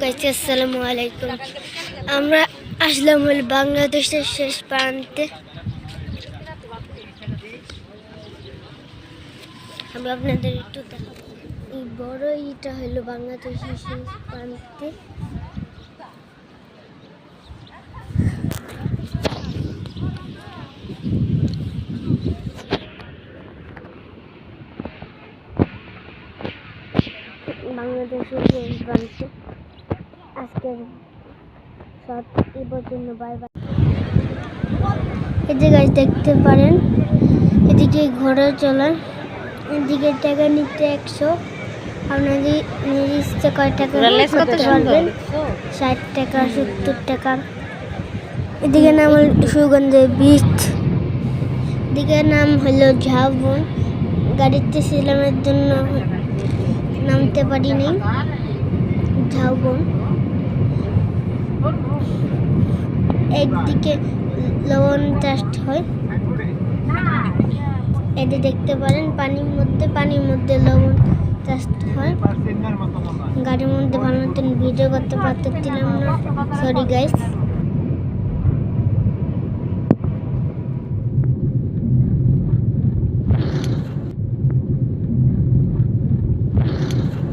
Guys আসসালামু আলাইকুম। আমরা আসলাম হল বাংলাদেশের শেষ প্রান্তে। আমি আপনাদের একটু দেখাবো। এই বড় ইটা হলো বাংলাদেশের শেষ প্রান্তে। বাংলাদেশের শেষ প্রান্তে আজকের সব এই পর্যন্ত। Bye bye. এদিকে গাছ দেখতে পারেন, এদিকে ঘোড়া চলার, এদিকে টাকা নিতে 100। আপনাদের ইচ্ছে কয় টাকা করতে পারবেন, 60 টাকা 70 টাকা। এদিকে নাম হল সুগন্ধের বীজ, এদিকে নাম হলো ঝাউবন। গাড়িতে ছিলামের জন্য নামতে পারিনি। ঝাউবন একদিকে লবণ চাষ হয়, এটি দেখতে পারেন পানির মধ্যে লবণ চাষ হয়। গাড়ির মধ্যে ভালো মতন ভিডিও করতে পারতেছিলাম না, সরি গাইস।